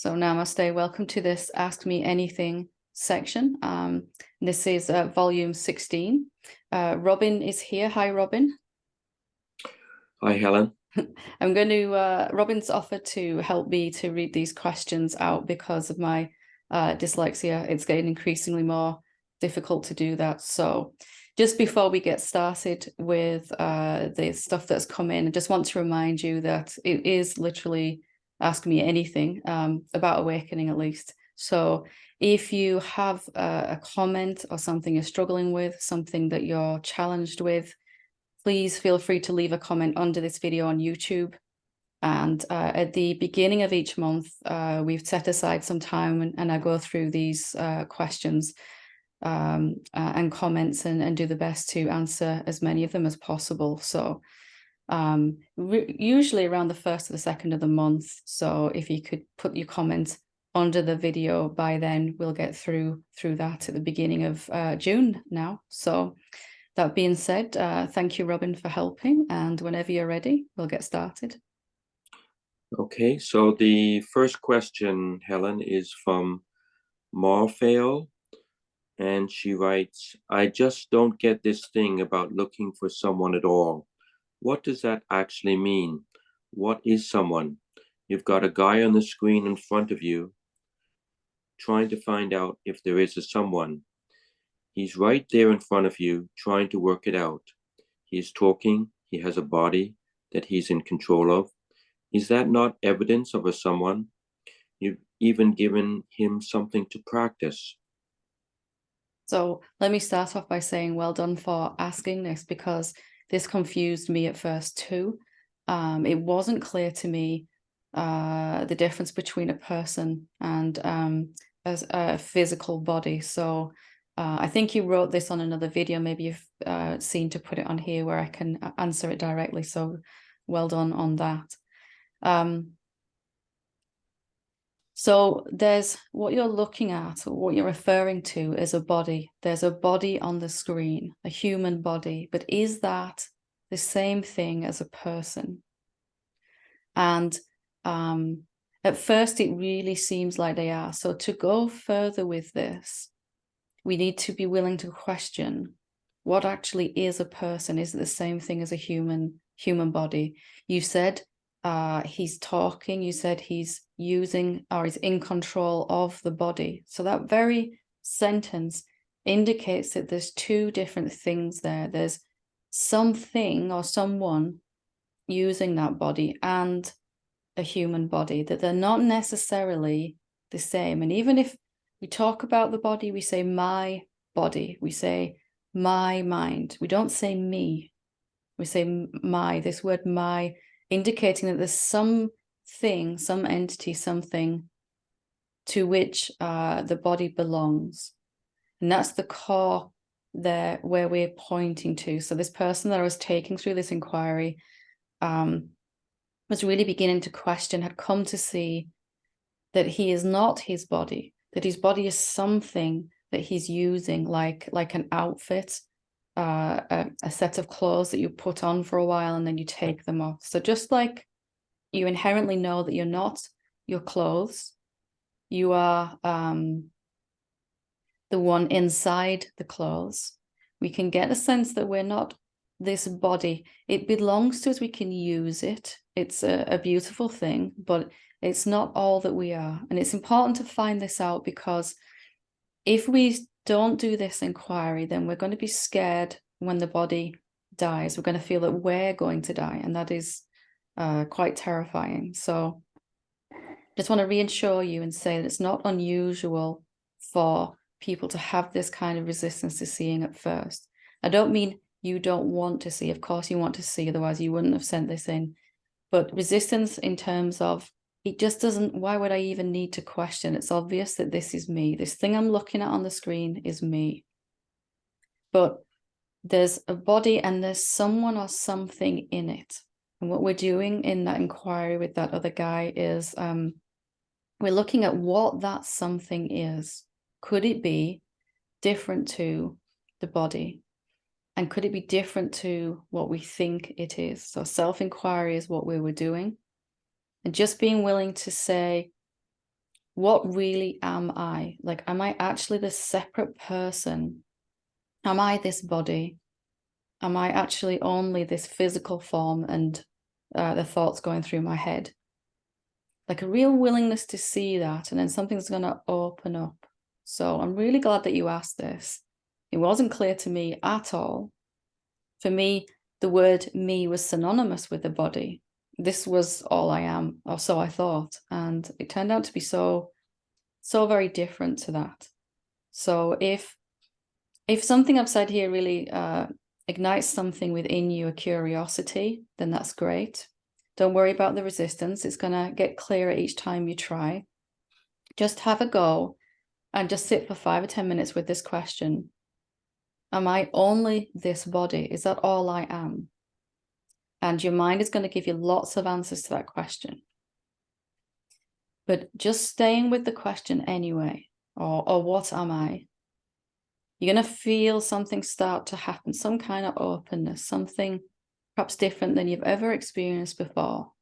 So Namaste, welcome to this Ask Me Anything section. This is volume 16. Robin is here. Hi, Robin. Hi, Helen. I'm going to, Robin's offered to help me to read these questions out because of my dyslexia. It's getting increasingly more difficult to do that. So just before we get started with the stuff that's come in, I just want to remind you that it is literally Ask Me Anything about awakening, at least. So if you have a comment or something you're struggling with, something that you're challenged with, please feel free to leave a comment under this video on YouTube. And at the beginning of each month, we've set aside some time and I go through these questions and comments and do the best to answer as many of them as possible. So usually around the 1st or the 2nd of the month. So if you could put your comment under the video by then, we'll get through that at the beginning of June now. So that being said, thank you, Robin, for helping. And whenever you're ready, we'll get started. Okay, so the first question, Helen, is from Marfail, and she writes, I just don't get this thing about looking for someone at all. What does that actually mean? What is someone? You've got a guy on the screen in front of you trying to find out if there is a someone. He's right there in front of you trying to work it out. He's talking, he has a body that he's in control of. Is that not evidence of a someone? You've even given him something to practice. So let me start off by saying well done for asking this, because this confused me at first too. It wasn't clear to me the difference between a person and a physical body. So I think you wrote this on another video. Maybe you've seen to put it on here where I can answer it directly. So well done on that. So there's what you're looking at, or what you're referring to as a body. There's a body on the screen, a human body, but is that the same thing as a person? And at first it really seems like they are. So to go further with this, we need to be willing to question what actually is a person. Is it the same thing as a human body? You said he's talking, you said he's using or is in control of the body. So that very sentence indicates that there's two different things there. There's something or someone using that body and a human body, that they're not necessarily the same. And even if we talk about the body, we say my body, we say my mind, we don't say me, we say my. This word my indicating that there's something, some entity, something to which the body belongs. And that's the core there where we're pointing to. So this person that I was taking through this inquiry was really beginning to question, had come to see that he is not his body, that his body is something that he's using, like an outfit, a set of clothes that you put on for a while and then you take them off. So just like you inherently know that you're not your clothes, you are the one inside the clothes, we can get a sense that we're not this body. It belongs to us, we can use it. It's a beautiful thing, but it's not all that we are. And it's important to find this out, because if we don't do this inquiry, then we're going to be scared when the body dies. We're going to feel that we're going to die, and that is quite terrifying. So just want to reassure you and say that it's not unusual for people to have this kind of resistance to seeing at first. I don't mean you don't want to see. Of course you want to see, otherwise you wouldn't have sent this in. But resistance in terms of, it just doesn't, why would I even need to question? It's obvious that this is me. This thing I'm looking at on the screen is me. But there's a body and there's someone or something in it. And what we're doing in that inquiry with that other guy is we're looking at what that something is. Could it be different to the body? And could it be different to what we think it is? So self-inquiry is what we were doing. And just being willing to say, what really am I? Like, am I actually this separate person? Am I this body? Am I actually only this physical form and the thoughts going through my head? Like a real willingness to see that, and then something's going to open up. So I'm really glad that you asked this. It wasn't clear to me at all. For me, the word me was synonymous with the body. This was all I am, or so I thought. And it turned out to be so very different to that. So if something I've said here really ignites something within you, a curiosity, then that's great. Don't worry about the resistance. It's going to get clearer each time you try. Just have a go and just sit for 5 or 10 minutes with this question. Am I only this body? Is that all I am? And your mind is going to give you lots of answers to that question. But just staying with the question anyway, or what am I? You're going to feel something start to happen, some kind of openness, something perhaps different than you've ever experienced before.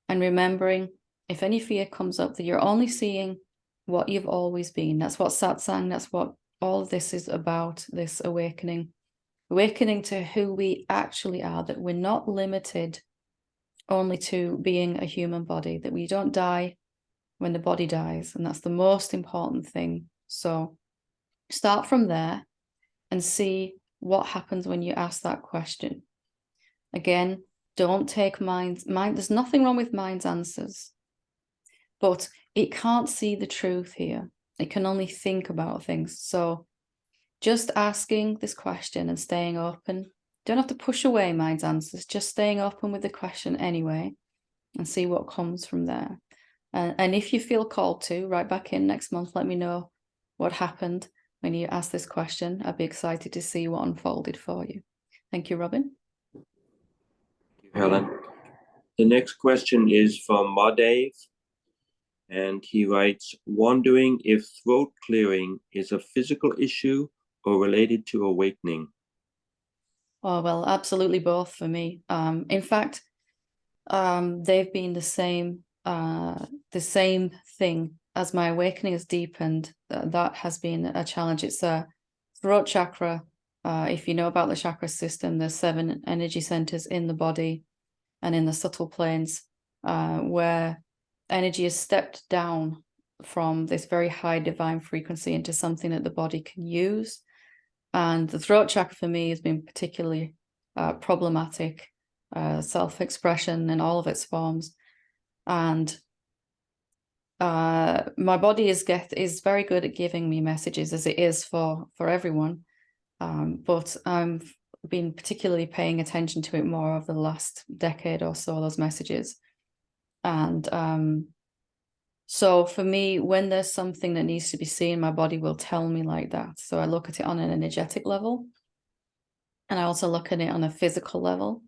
And remembering, if any fear comes up, that you're only seeing what you've always been. That's what Satsang, that's what all of this is about, this awakening to who we actually are, that we're not limited only to being a human body, that we don't die when the body dies. And that's the most important thing. So start from there and see what happens when you ask that question. Again, don't take mind. There's nothing wrong with mind's answers, but it can't see the truth here. It can only think about things. So just asking this question and staying open. Don't have to push away mind's answers, just staying open with the question anyway and see what comes from there. And if you feel called to, write back in next month, let me know what happened when you asked this question. I'd be excited to see what unfolded for you. Thank you, Robin. Thank you, Helen. The next question is from Madev, and he writes, wondering if throat clearing is a physical issue or related to awakening. Oh, well, absolutely both for me. In fact, they've been the same thing. As my awakening has deepened, that has been a challenge. It's a throat chakra. If you know about the chakra system, there's 7 energy centers in the body and in the subtle planes, where energy is stepped down from this very high divine frequency into something that the body can use. And the throat chakra for me has been particularly problematic, self-expression in all of its forms. And my body is very good at giving me messages, as it is for everyone. But I've been particularly paying attention to it more over the last decade or so, those messages. And so for me, when there's something that needs to be seen, my body will tell me like that. So I look at it on an energetic level, and I also look at it on a physical level.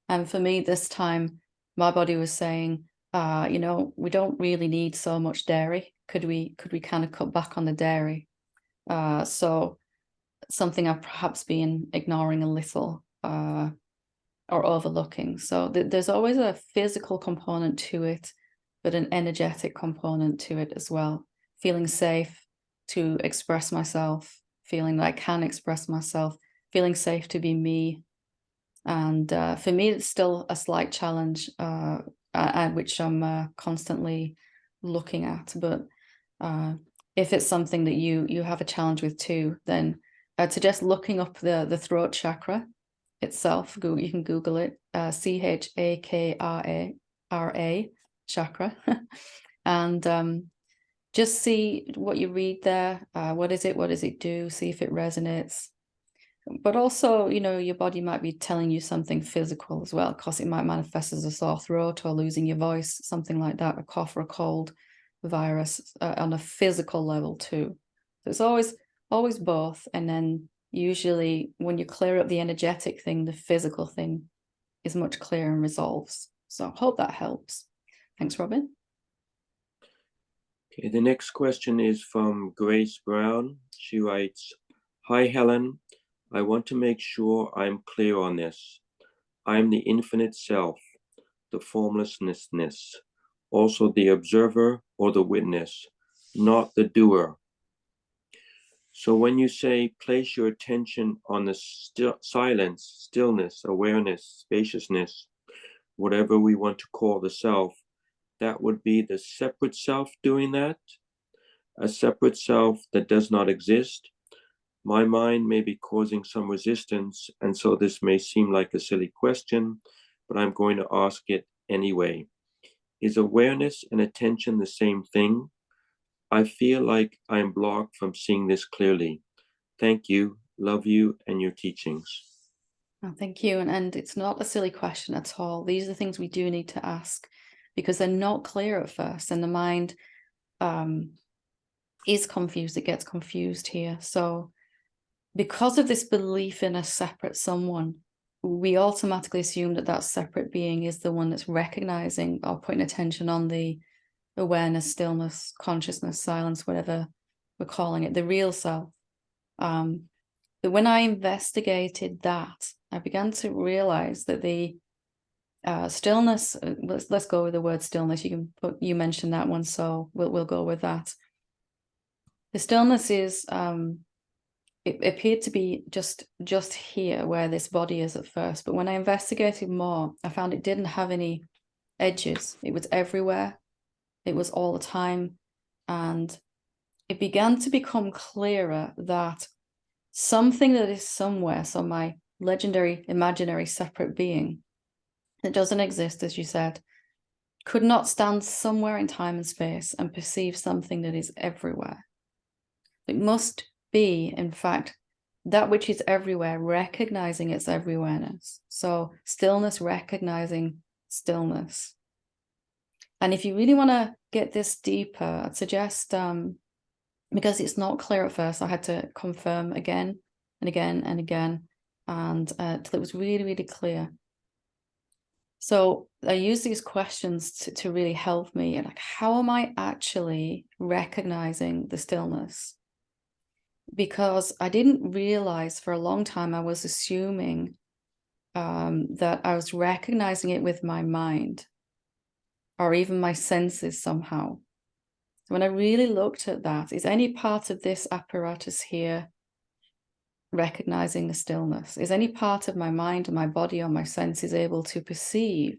And for me, this time, my body was saying, we don't really need so much dairy. Could we kind of cut back on the dairy? So something I've perhaps been ignoring a little or overlooking. So there's always a physical component to it, but an energetic component to it as well. Feeling safe to express myself, feeling that I can express myself, feeling safe to be me. And for me, it's still a slight challenge, which I'm constantly looking at. But if it's something that you have a challenge with too, then I'd suggest looking up the throat chakra itself. You can Google it, CHAKRA chakra, and just see what you read there. What is it? What does it do? See if it resonates. But also, your body might be telling you something physical as well, because it might manifest as a sore throat or losing your voice, something like that, a cough or a cold, a virus on a physical level too. So it's always both. And then usually when you clear up the energetic thing, the physical thing is much clearer and resolves. So I hope that helps. Thanks, Robin. Okay, the next question is from Grace Brown. She writes, hi, Helen. I want to make sure I'm clear on this. I'm the infinite self, the formlessness. also the observer or the witness, not the doer. So when you say place your attention on the silence, stillness, awareness, spaciousness, whatever we want to call the self, that would be the separate self doing that, a separate self that does not exist. My mind may be causing some resistance, and so this may seem like a silly question, but I'm going to ask it anyway. Is awareness and attention the same thing? I feel like I'm blocked from seeing this clearly. Thank you, love you, and your teachings. Oh, thank you. And it's not a silly question at all. These are things we do need to ask because they're not clear at first, and the mind is confused. It gets confused here. So because of this belief in a separate someone, we automatically assume that that separate being is the one that's recognizing or putting attention on the awareness, stillness, consciousness, silence, whatever we're calling it, the real self. But when I investigated that, I began to realize that the stillness, let's go with the word stillness. You mentioned that one, so we'll go with that. The stillness is it appeared to be just here where this body is at first, but when I investigated more, I found it didn't have any edges. It was everywhere. It was all the time, and it began to become clearer that something that is somewhere, so my legendary imaginary separate being that doesn't exist, as you said, could not stand somewhere in time and space and perceive something that is everywhere. It must be, in fact, that which is everywhere, recognizing its everywhereness. So stillness, recognizing stillness. And if you really want to get this deeper, I'd suggest, because it's not clear at first, I had to confirm again and again and again, and till it was really, really clear. So I use these questions to really help me. Like, how am I actually recognizing the stillness? Because I didn't realize for a long time, I was assuming that I was recognizing it with my mind or even my senses somehow. So when I really looked at that, is any part of this apparatus here recognizing the stillness? Is any part of my mind or my body or my senses able to perceive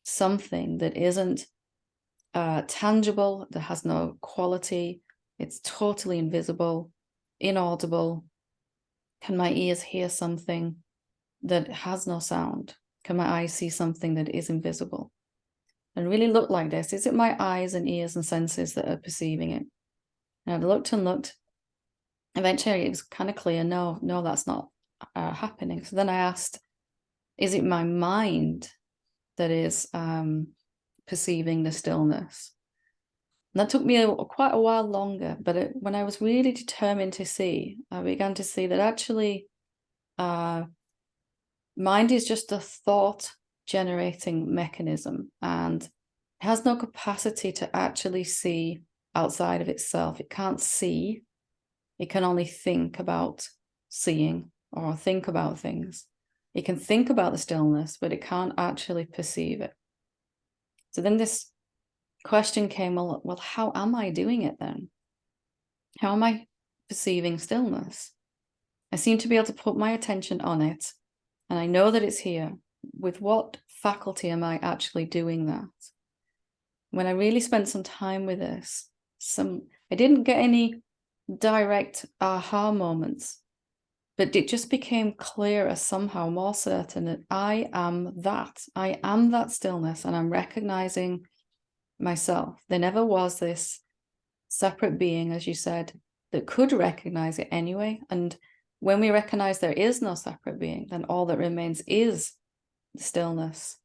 something that isn't tangible, that has no quality, it's totally invisible, inaudible? Can my ears hear something that has no sound? Can my eyes see something that is invisible? And really look like this. Is it my eyes and ears and senses that are perceiving it? And I looked and looked. Eventually it was kind of clear, no, that's not happening. So then I asked, is it my mind that is perceiving the stillness? And that took me quite a while longer, but when I was really determined to see, I began to see that actually mind is just a thought generating mechanism, and it has no capacity to actually see outside of itself. It can't see. It can only think about seeing or think about things. It can think about the stillness, but it can't actually perceive it. So then this question came, well, how am I doing it then? How am I perceiving stillness? I seem to be able to put my attention on it, and I know that it's here. With what faculty am I actually doing that? When I really spent some time with this, I didn't get any direct aha moments, but it just became clearer, somehow more certain, that I am that stillness, and I'm recognizing myself. There never was this separate being, as you said, that could recognize it anyway. And when we recognize there is no separate being, then all that remains is the stillness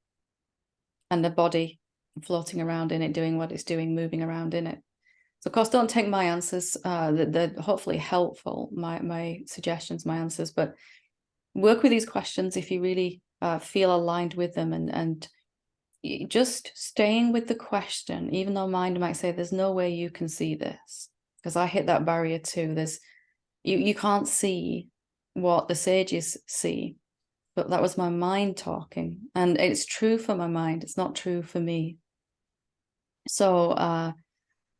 and the body floating around in it, doing what it's doing, moving around in it. So of course, don't take my answers, they're hopefully helpful, my suggestions, my answers, but work with these questions if you really feel aligned with them, and just staying with the question, even though mind might say there's no way you can see this, because I hit that barrier too. You can't see what the sages see, but that was my mind talking, and it's true for my mind, it's not true for me. So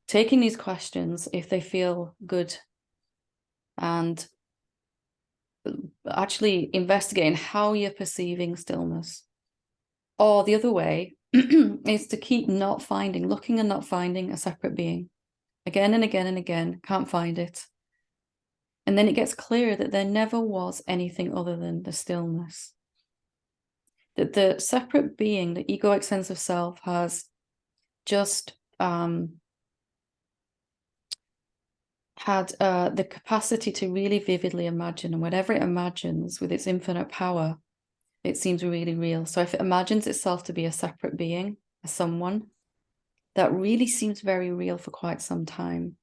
taking these questions, if they feel good, and actually investigating how you're perceiving stillness. Or the other way is to keep looking and not finding a separate being. Again and again and again, can't find it. And then it gets clear that there never was anything other than the stillness. That the separate being, the egoic sense of self, has just had the capacity to really vividly imagine, and whatever it imagines with its infinite power, it seems really real. So if it imagines itself to be a separate being, a someone, that really seems very real for quite some time.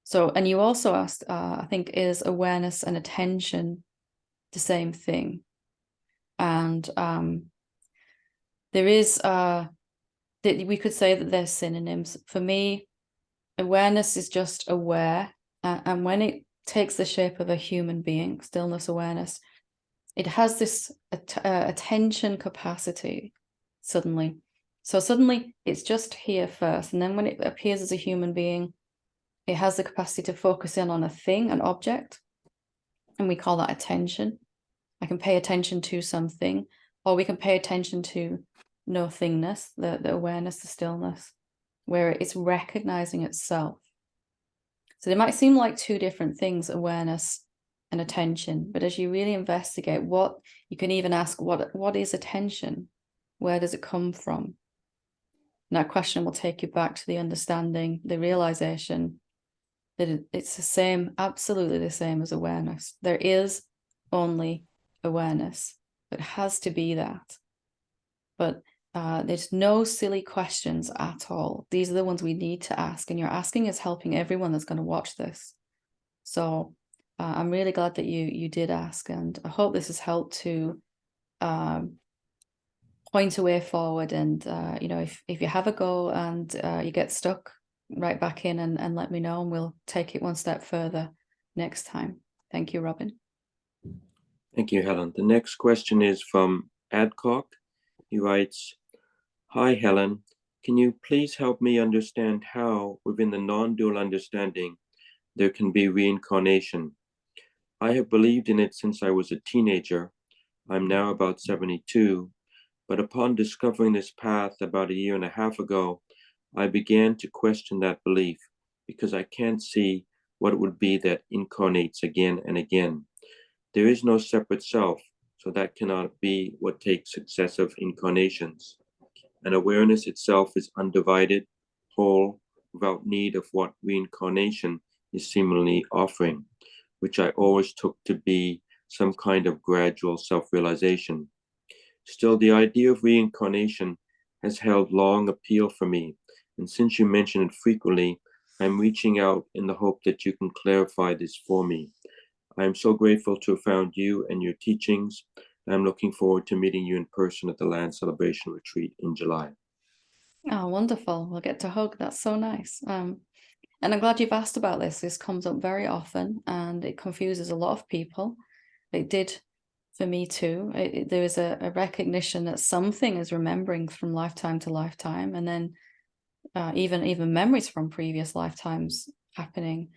So, and you also asked, I think, is awareness and attention the same thing? And there is, that we could say that they're synonyms. For me, awareness is just aware. And when it takes the shape of a human being, stillness awareness, it has this attention capacity suddenly. So suddenly it's just here first. And then when it appears as a human being, it has the capacity to focus in on a thing, an object. And we call that attention. I can pay attention to something, or we can pay attention to nothingness, the awareness, the stillness, where it's recognizing itself. So they might seem like two different things, awareness and attention, but as you really investigate, you can even ask, what is attention? Where does it come from? And that question will take you back to the understanding, the realization that it's the same, absolutely the same as awareness. There is only awareness. It has to be that. But there's no silly questions at all. These are the ones we need to ask, and your asking is helping everyone that's going to watch this. So I'm really glad that you did ask, and I hope this has helped to point a way forward. And if you have a go and you get stuck, right back in and let me know, and we'll take it one step further next time. Thank you, Robin. Thank you, Helen. The next question is from Adcock. He writes, "Hi, Helen. Can you please help me understand how, within the non-dual understanding, there can be reincarnation? I have believed in it since I was a teenager. I'm now about 72, but upon discovering this path about a year and a half ago, I began to question that belief because I can't see what it would be that incarnates again and again. There is no separate self, so that cannot be what takes successive incarnations. And awareness itself is undivided, whole, without need of what reincarnation is seemingly offering, which I always took to be some kind of gradual self-realization. Still, the idea of reincarnation has held long appeal for me, and since you mention it frequently, I'm reaching out in the hope that you can clarify this for me. I am so grateful to have found you and your teachings, and I'm looking forward to meeting you in person at the Land Celebration Retreat in July." Oh, wonderful. We'll get to hug. That's so nice. And I'm glad you've asked about this. This comes up very often, and it confuses a lot of people. It did for me too. There is a recognition that something is remembering from lifetime to lifetime, and then even memories from previous lifetimes happening.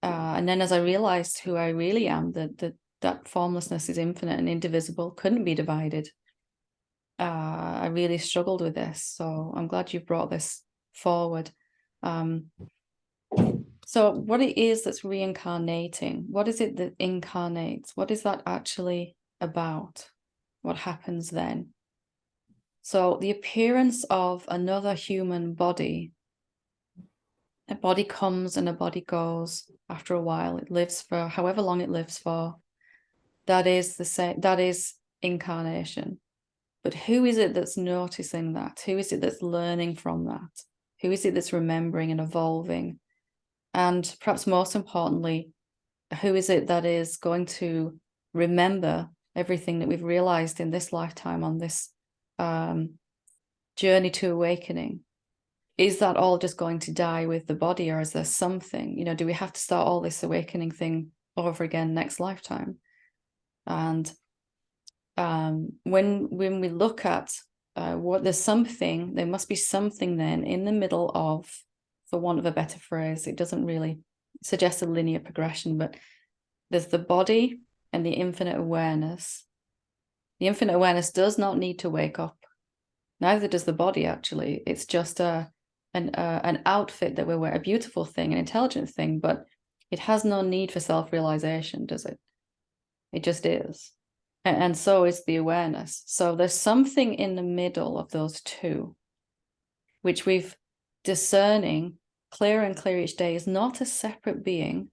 And then as I realized who I really am, that formlessness is infinite and indivisible, couldn't be divided. I really struggled with this. So I'm glad you've brought this forward. So what it is that's reincarnating, what is it that incarnates? What is that actually about? What happens then? So the appearance of another human body, a body comes and a body goes after a while. It lives for however long it lives for. That is the same, that is incarnation. But who is it that's noticing that? Who is it that's learning from that? Who is it that's remembering and evolving? And perhaps most importantly, who is it that is going to remember everything that we've realized in this lifetime on this journey to awakening? Is that all just going to die with the body, or is there something, do we have to start all this awakening thing over again next lifetime? And when we look at there must be something then in the middle of, for want of a better phrase, it doesn't really suggest a linear progression, but there's the body and the infinite awareness. The infinite awareness does not need to wake up. Neither does the body, actually. It's just an outfit that we wear, a beautiful thing, an intelligent thing, but it has no need for self-realization, does it? It just is. And so is the awareness. So there's something in the middle of those two, which we've discerning clearer and clearer each day is not a separate being,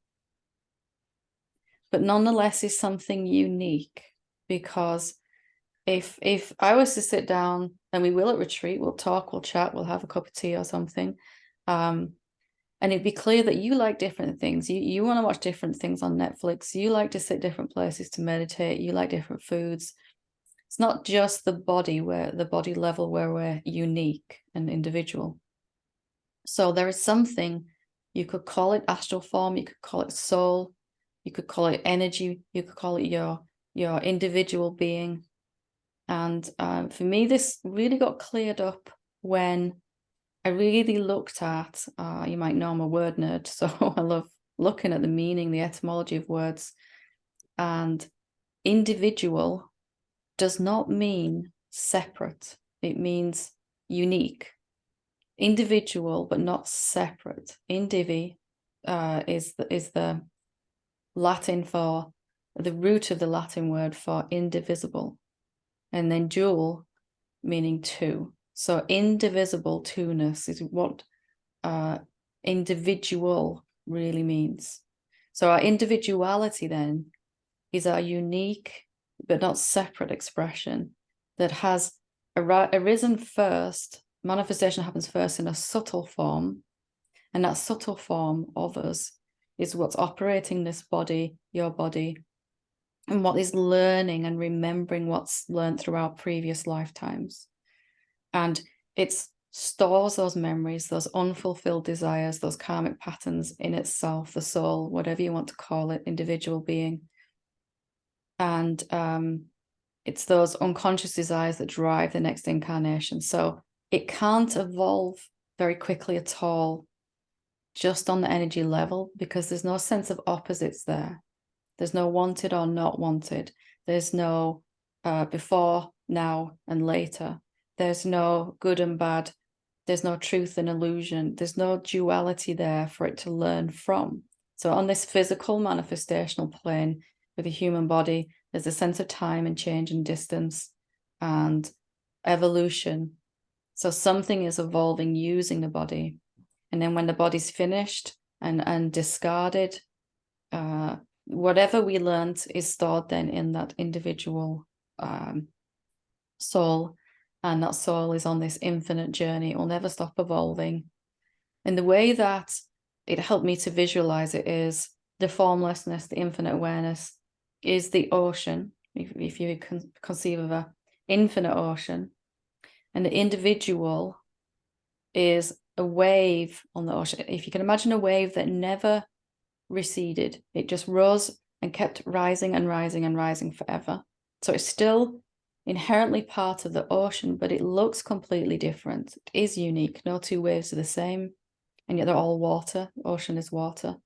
but nonetheless is something unique. Because if I was to sit down, and we will at retreat, we'll talk, we'll chat, we'll have a cup of tea or something, and it'd be clear that you like different things. You want to watch different things on Netflix. You like to sit different places to meditate. You like different foods. It's not just the body level where we're unique and individual. So there is something, you could call it astral form, you could call it soul, you could call it energy, you could call it your individual being. And for me, this really got cleared up when I really looked at, you might know I'm a word nerd, so I love looking at the meaning, the etymology of words. And individual does not mean separate. It means unique. Individual, but not separate. Indivi is the Latin for, the root of the Latin word for indivisible. And then dual, meaning two. So indivisible two-ness is what individual really means. So our individuality then is our unique but not separate expression that has arisen first. Manifestation happens first in a subtle form, and that subtle form of us is what's operating this body, your body, and what is learning and remembering what's learned throughout previous lifetimes. And it stores those memories, those unfulfilled desires, those karmic patterns in itself, the soul, whatever you want to call it, individual being. And it's those unconscious desires that drive the next incarnation. So it can't evolve very quickly at all, just on the energy level, because there's no sense of opposites there. There's no wanted or not wanted. There's no before, now, and later. There's no good and bad. There's no truth and illusion. There's no duality there for it to learn from. So on this physical manifestational plane with the human body, there's a sense of time and change and distance and evolution. So something is evolving using the body. And then when the body's finished and discarded, whatever we learned is stored then in that individual soul. And that soul is on this infinite journey. It will never stop evolving. And the way that it helped me to visualize it is the formlessness, the infinite awareness is the ocean, if you conceive of an infinite ocean. And the individual is a wave on the ocean. If you can imagine a wave that never receded, it just rose and kept rising and rising and rising forever. So it's still inherently part of the ocean, but it looks completely different. It is unique. No two waves are the same, and yet they're all water. Ocean is water.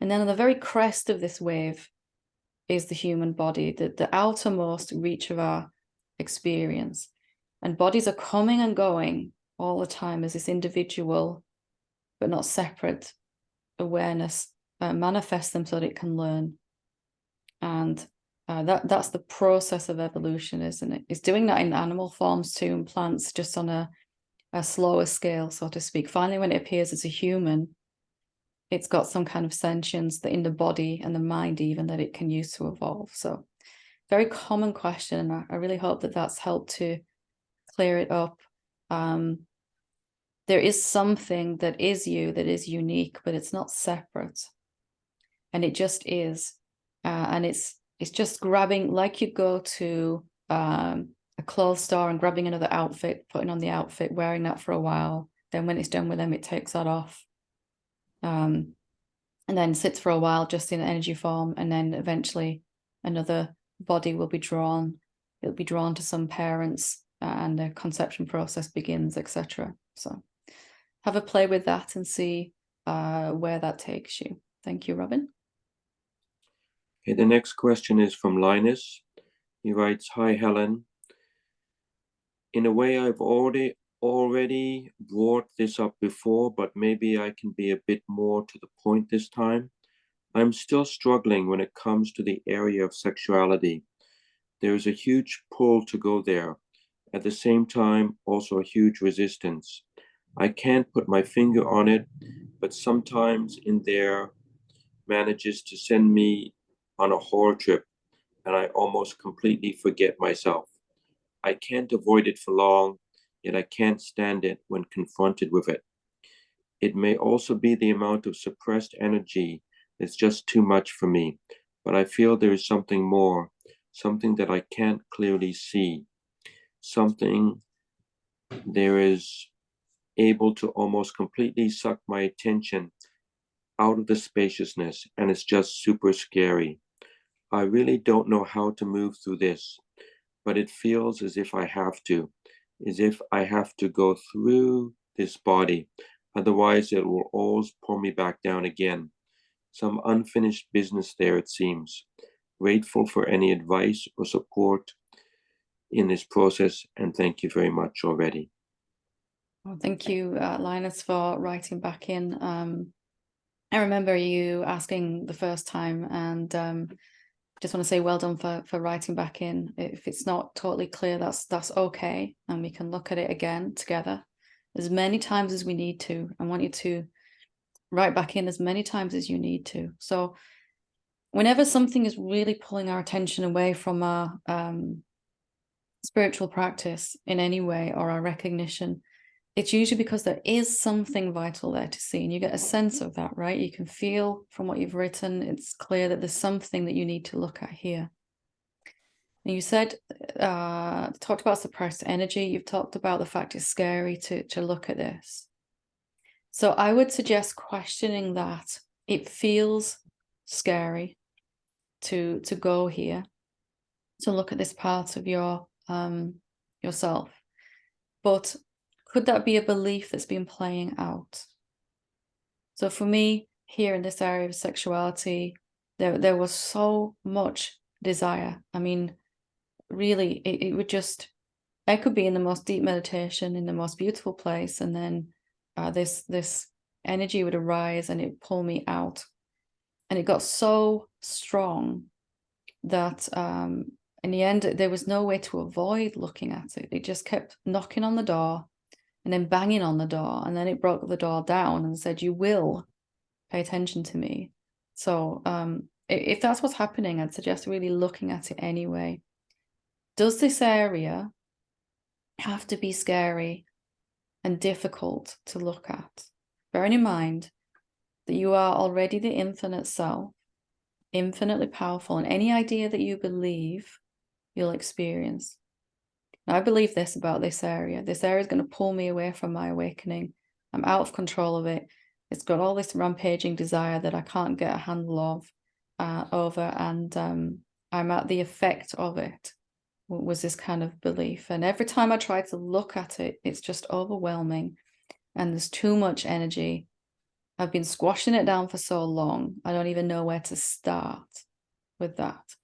And then on the very crest of this wave is the human body, the outermost reach of our experience. And bodies are coming and going all the time as this individual, but not separate awareness manifests them so that it can learn. And that's the process of evolution, isn't it? It's doing that in animal forms too, and plants, just on a slower scale, so to speak. Finally, when it appears as a human, it's got some kind of sentience that in the body and the mind even that it can use to evolve. So very common question, and I really hope that that's helped to clear it up. There is something that is you, that is unique, but it's not separate. And it just is. And it's just grabbing, like you go to a clothes store and grabbing another outfit, putting on the outfit, wearing that for a while. Then when it's done with them, it takes that off. And then sits for a while just in energy form. And then eventually another body will be drawn. It'll be drawn to some parents and the conception process begins, etc. So have a play with that and see where that takes you. Thank you, Robin. Okay, the next question is from Linus. He writes, "Hi, Helen. In a way, I've already brought this up before, but maybe I can be a bit more to the point this time. I'm still struggling when it comes to the area of sexuality. There is a huge pull to go there. At the same time, also a huge resistance. I can't put my finger on it, but sometimes in there manages to send me on a horror trip, and I almost completely forget myself. I can't avoid it for long, yet I can't stand it when confronted with it. It may also be the amount of suppressed energy that's just too much for me, but I feel there is something more, something that I can't clearly see, something there is able to almost completely suck my attention out of the spaciousness, and it's just super scary. I really don't know how to move through this, but it feels as if I have to, as if I have to go through this body. Otherwise, it will always pull me back down again. Some unfinished business there, it seems. Grateful for any advice or support in this process, and thank you very much already." Well, thank you, Linus, for writing back in. I remember you asking the first time, and just want to say well done for writing back in. If it's not totally clear, that's okay, and we can look at it again together as many times as we need to. I want you to write back in as many times as you need to. So whenever something is really pulling our attention away from our spiritual practice in any way, or our recognition, it's usually because there is something vital there to see, and you get a sense of that, right? You can feel from what you've written, it's clear that there's something that you need to look at here. And you said, talked about suppressed energy. You've talked about the fact it's scary to look at this. So I would suggest questioning that. It feels scary to go here, to look at this part of your yourself, but could that be a belief that's been playing out? So for me, here in this area of sexuality, there was so much desire. I mean, really, it would just, I could be in the most deep meditation, in the most beautiful place, and then this energy would arise and it pull me out. And it got so strong that in the end, there was no way to avoid looking at it. It just kept knocking on the door, and then banging on the door, and then it broke the door down and said, "You will pay attention to me." So if that's what's happening, I'd suggest really looking at it anyway. Does this area have to be scary and difficult to look at? Bearing in mind that you are already the infinite self, infinitely powerful, and any idea that you believe, you'll experience. Now, I believe this about this area. This area is going to pull me away from my awakening. I'm out of control of it. It's got all this rampaging desire that I can't get a handle of over, and I'm at the effect of it, was this kind of belief. And every time I try to look at it, it's just overwhelming, and there's too much energy. I've been squashing it down for so long, I don't even know where to start with that.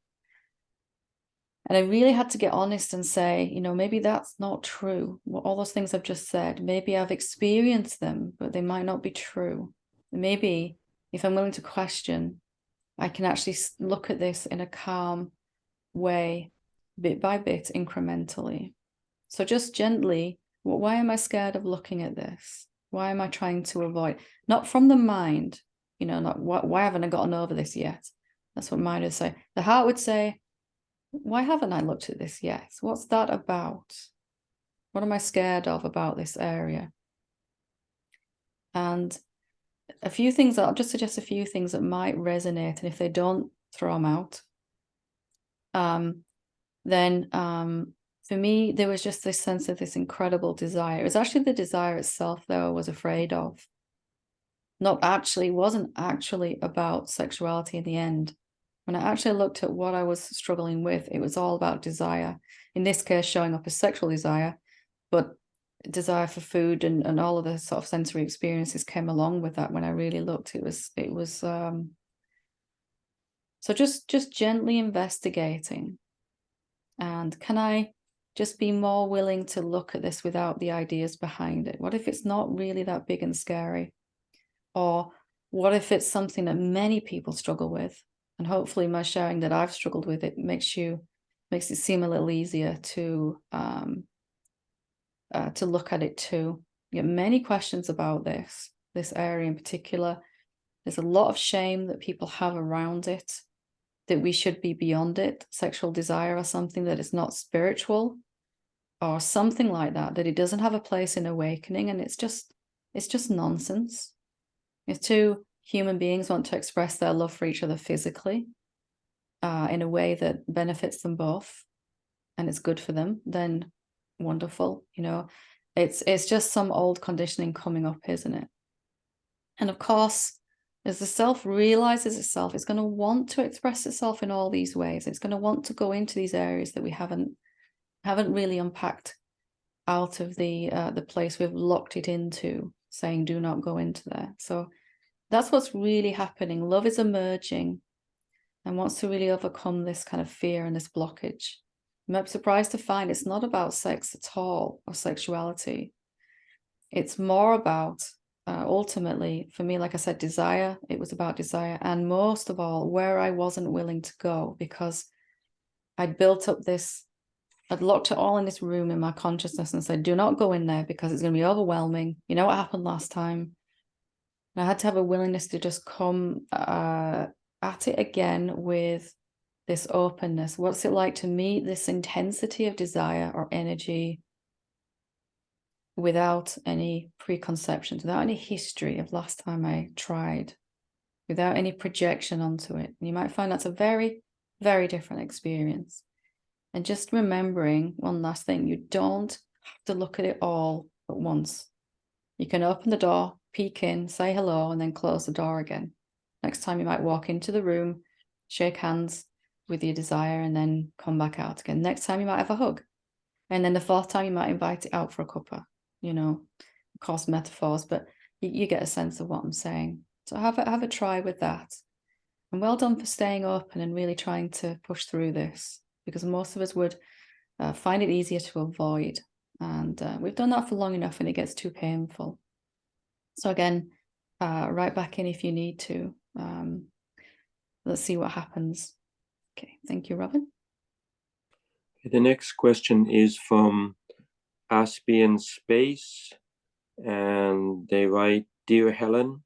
And I really had to get honest and say, you know, maybe that's not true. All those things I've just said, maybe I've experienced them, but they might not be true. Maybe if I'm willing to question, I can actually look at this in a calm way, bit by bit, incrementally. So just gently, why am I scared of looking at this? Why am I trying to avoid? Not from the mind, you know, not why haven't I gotten over this yet? That's what mind would say. The heart would say, why haven't I looked at this yet? What's that about? What am I scared of about this area? And a few things, I'll just suggest a few things that might resonate. And if they don't, throw them out. Then for me, there was just this sense of this incredible desire. It was actually the desire itself that I was afraid of. Wasn't actually about sexuality in the end. When I actually looked at what I was struggling with, it was all about desire. In this case, showing up as sexual desire, but desire for food and all of the sort of sensory experiences came along with that. When I really looked, it was so just gently investigating. And can I just be more willing to look at this without the ideas behind it? What if it's not really that big and scary? Or what if it's something that many people struggle with? And hopefully my sharing that I've struggled with it makes it seem a little easier to look at it too. You get many questions about this area in particular. There's a lot of shame that people have around it, that we should be beyond it, sexual desire or something, that it's not spiritual or something like that, that it doesn't have a place in awakening, and it's just nonsense. If two human beings want to express their love for each other physically in a way that benefits them both and it's good for them, then wonderful. You know, it's just some old conditioning coming up, isn't it? And of course, as the self realizes itself, it's going to want to express itself in all these ways. It's going to want to go into these areas that we haven't really unpacked out of the place we've locked it into, saying do not go into there. So that's what's really happening. Love is emerging and wants to really overcome this kind of fear and this blockage. You might be surprised to find it's not about sex at all or sexuality. It's more about ultimately, for me, like I said, desire. It was about desire, and most of all, where I wasn't willing to go, because I'd built up this, I'd locked it all in this room in my consciousness and said, do not go in there because it's going to be overwhelming. You know what happened last time? And I had to have a willingness to just come at it again with this openness. What's it like to meet this intensity of desire or energy without any preconceptions, without any history of last time I tried, without any projection onto it? And you might find that's a very, very different experience. And just remembering one last thing, you don't have to look at it all at once. You can open the door, peek in, say hello, and then close the door again. Next time you might walk into the room, shake hands with your desire, and then come back out again. Next time you might have a hug. And then the fourth time you might invite it out for a cuppa. You know, of course, metaphors, but you get a sense of what I'm saying. So have a try with that. And well done for staying open and really trying to push through this, because most of us would find it easier to avoid. And we've done that for long enough and it gets too painful. So again, right back in if you need to. Let's see what happens. Okay, thank you, Robin. The next question is from Aspian Space, and they write, Dear Helen,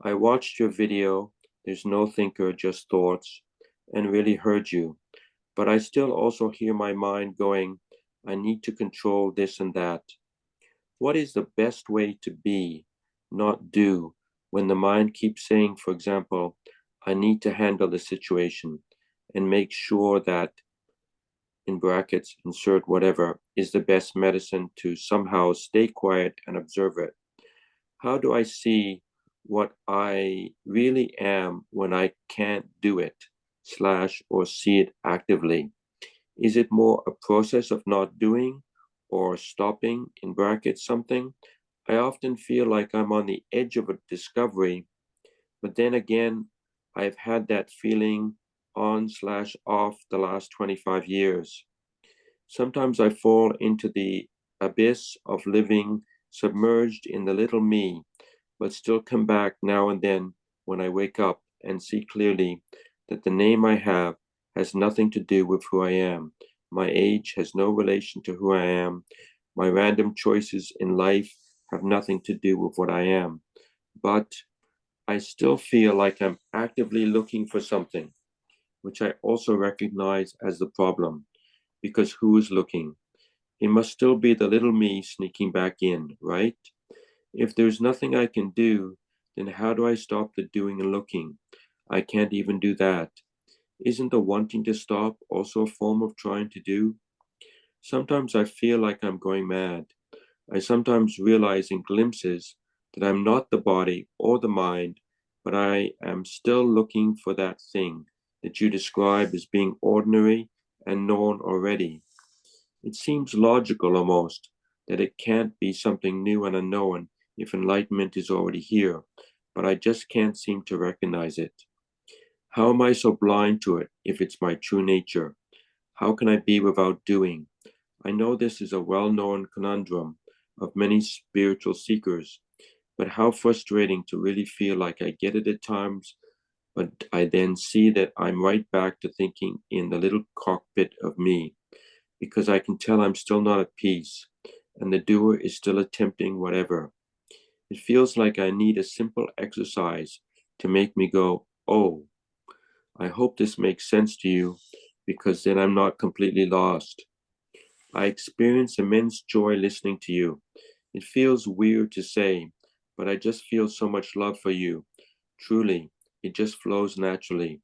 I watched your video, There's No Thinker, Just Thoughts, and really heard you. But I still also hear my mind going, I need to control this and that. What is the best way to be, not do, when the mind keeps saying, for example, I need to handle the situation and make sure that, in brackets, insert whatever, is the best medicine to somehow stay quiet and observe it? How do I see what I really am when I can't do it, / or see it actively? Is it more a process of not doing or stopping, in brackets, something? I often feel like I'm on the edge of a discovery, but then again, I've had that feeling on / off the last 25 years. Sometimes I fall into the abyss of living submerged in the little me, but still come back now and then when I wake up and see clearly that the name I have has nothing to do with who I am. My age has no relation to who I am. My random choices in life have nothing to do with what I am. But I still feel like I'm actively looking for something, which I also recognize as the problem, because who is looking? It must still be the little me sneaking back in, right? If there's nothing I can do, then how do I stop the doing and looking? I can't even do that. Isn't the wanting to stop also a form of trying to do? Sometimes I feel like I'm going mad. I sometimes realize in glimpses that I'm not the body or the mind, but I am still looking for that thing, that you describe as being ordinary and known already. It seems logical almost that it can't be something new and unknown if enlightenment is already here, but I just can't seem to recognize it. How am I so blind to it if it's my true nature? How can I be without doing? I know this is a well-known conundrum of many spiritual seekers, but how frustrating to really feel like I get it at times, but I then see that I'm right back to thinking in the little cockpit of me, because I can tell I'm still not at peace, and the doer is still attempting whatever. It feels like I need a simple exercise to make me go, oh, I hope this makes sense to you, because then I'm not completely lost. I experience immense joy listening to you. It feels weird to say, but I just feel so much love for you. Truly, it just flows naturally.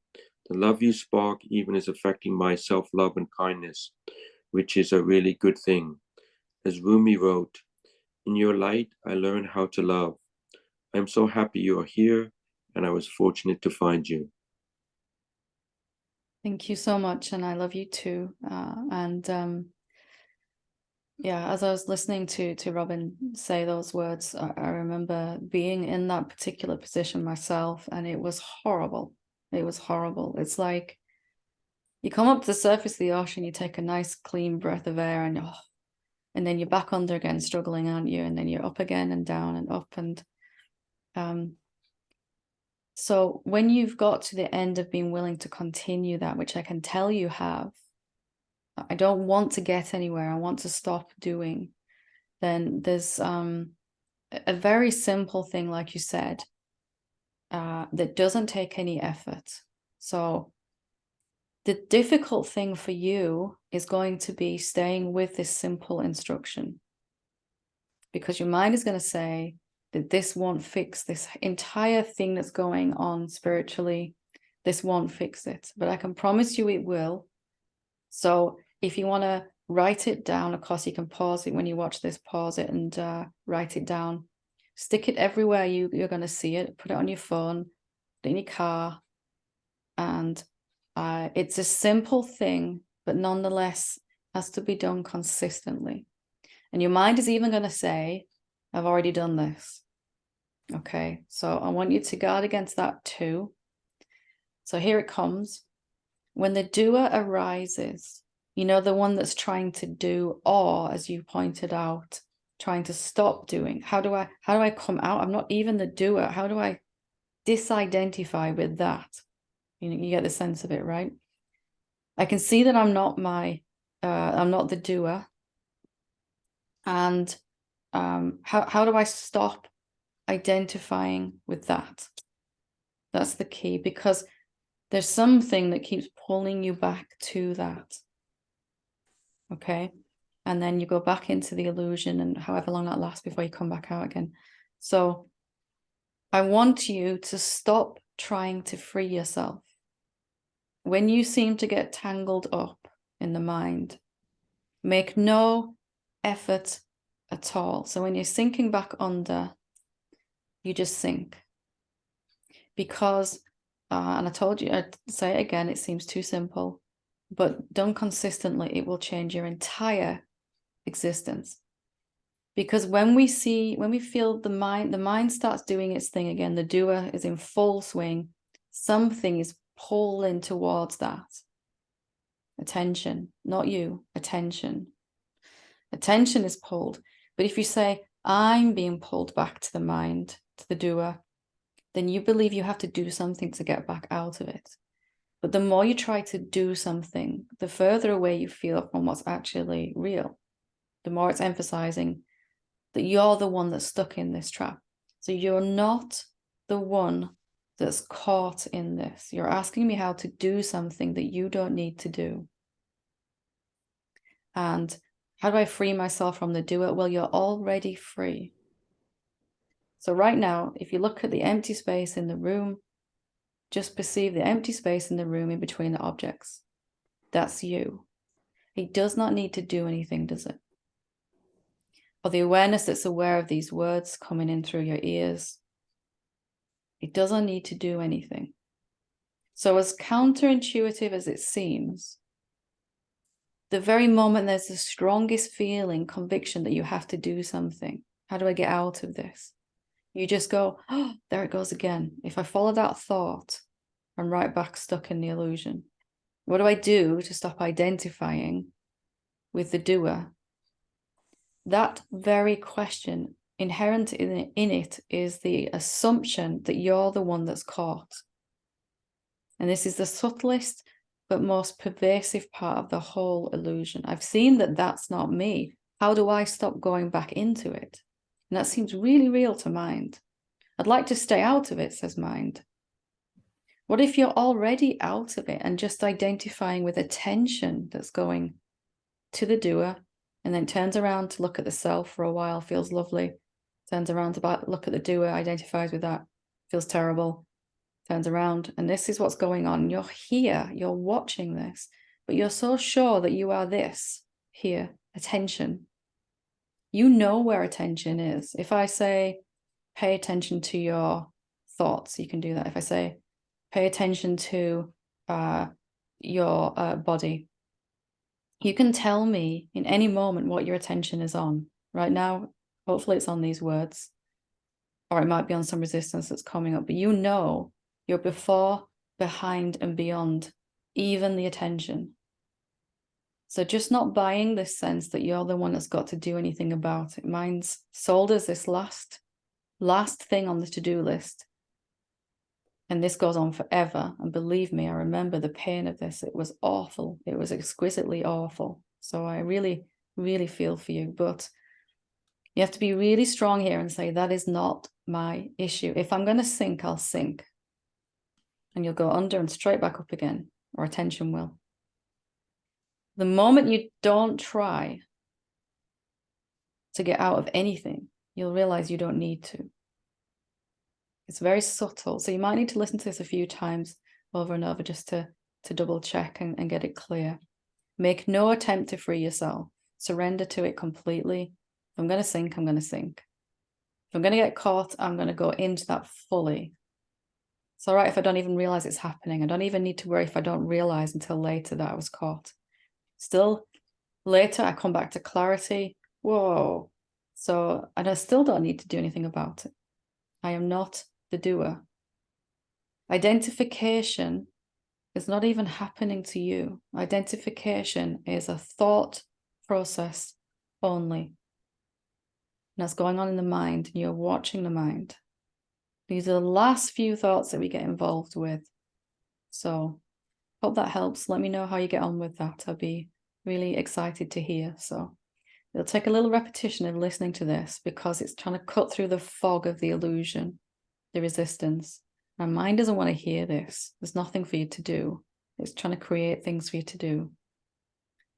The love you spark even is affecting my self-love and kindness, which is a really good thing. As Rumi wrote, in your light, I learn how to love. I'm so happy you are here, and I was fortunate to find you. Thank you so much, and I love you too. Yeah, as I was listening to Robin say those words, I remember being in that particular position myself, and it was horrible. It was horrible. It's like you come up to the surface of the ocean, you take a nice clean breath of air, and then you're back under again, struggling, aren't you? And then you're up again and down and up. And so when you've got to the end of being willing to continue that, which I can tell you have, I don't want to get anywhere, I want to stop doing, then there's a very simple thing, like you said, that doesn't take any effort. So the difficult thing for you is going to be staying with this simple instruction, because your mind is going to say that this won't fix this entire thing that's going on spiritually. This won't fix it, but I can promise you it will. So if you want to write it down, of course, you can pause it when you watch this, pause it and write it down. Stick it everywhere you're going to see it. Put it on your phone, put it in your car. And it's a simple thing, but nonetheless has to be done consistently. And your mind is even going to say, I've already done this. Okay, so I want you to guard against that too. So here it comes. When the doer arises, you know, the one that's trying to do, or as you pointed out, trying to stop doing. How do I come out? I'm not even the doer. How do I disidentify with that? You know, you get the sense of it, right? I can see that I'm not the doer. And how do I stop identifying with that? That's the key, because there's something that keeps pulling you back to that. Okay. And then you go back into the illusion, and however long that lasts before you come back out again. So I want you to stop trying to free yourself. When you seem to get tangled up in the mind, make no effort at all. So when you're sinking back under, you just sink. Because, and I told you, I'd say it again, it seems too simple, but done consistently, it will change your entire existence. Because when we feel the mind starts doing its thing again, the doer is in full swing, something is pulling towards that. Attention, not you, attention. Attention is pulled. But if you say, I'm being pulled back to the mind, to the doer, then you believe you have to do something to get back out of it. But the more you try to do something, the further away you feel from what's actually real. The more it's emphasizing that you're the one that's stuck in this trap. So you're not the one that's caught in this. You're asking me how to do something that you don't need to do. And how do I free myself from the doer? Well, you're already free. So right now, if you look at the empty space in the room, just perceive the empty space in the room in between the objects. That's you. It does not need to do anything, does it? Or the awareness that's aware of these words coming in through your ears, it doesn't need to do anything. So as counterintuitive as it seems, the very moment there's the strongest feeling, conviction that you have to do something, how do I get out of this? You just go, oh, there it goes again. If I follow that thought, I'm right back stuck in the illusion. What do I do to stop identifying with the doer? That very question, inherent in it is the assumption that you're the one that's caught. And this is the subtlest but most pervasive part of the whole illusion. I've seen that that's not me. How do I stop going back into it? And that seems really real to mind. I'd like to stay out of it, says mind. What if you're already out of it and just identifying with attention that's going to the doer, and then turns around to look at the self for a while, feels lovely, turns around to look at the doer, identifies with that, feels terrible, turns around, and this is what's going on. You're here, you're watching this, but you're so sure that you are this here, attention. You know where attention is. If I say, pay attention to your thoughts, you can do that. If I say, pay attention to your body, you can tell me in any moment what your attention is on. Right now, hopefully it's on these words, or it might be on some resistance that's coming up, but you know you're before, behind, and beyond even the attention. So just not buying this sense that you're the one that's got to do anything about it. Mind's sold as this last thing on the to-do list. And this goes on forever. And believe me, I remember the pain of this. It was awful. It was exquisitely awful. So I really, really feel for you. But you have to be really strong here and say, that is not my issue. If I'm going to sink, I'll sink. And you'll go under and straight back up again, or attention will. The moment you don't try to get out of anything, you'll realize you don't need to. It's very subtle. So you might need to listen to this a few times over and over just to double check and get it clear. Make no attempt to free yourself. Surrender to it completely. If I'm going to sink, I'm going to sink. If I'm going to get caught, I'm going to go into that fully. It's all right if I don't even realize it's happening. I don't even need to worry if I don't realize until later that I was caught. Still, later I come back to clarity. Whoa. So I still don't need to do anything about it. I am not the doer. Identification is not even happening to you. Identification is a thought process only. And that's going on in the mind, and you're watching the mind. These are the last few thoughts that we get involved with. So hope that helps. Let me know how you get on with that. I'll be really excited to hear. So it'll take a little repetition of listening to this because it's trying to cut through the fog of the illusion, the resistance. My mind doesn't want to hear this. There's nothing for you to do. It's trying to create things for you to do.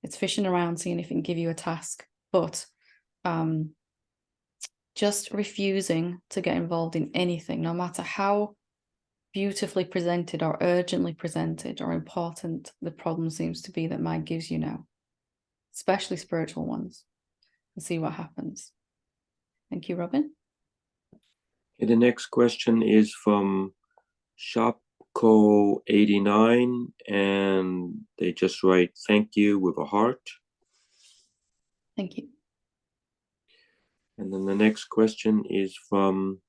It's fishing around, seeing if it can give you a task. But just refusing to get involved in anything, no matter how beautifully presented or urgently presented or important the problem seems to be that mind gives you now, especially spiritual ones, and see what happens. Thank you, Robin. Okay, the next question is from Shopco89, and they just write thank you with a heart. Thank you. And then the next question is from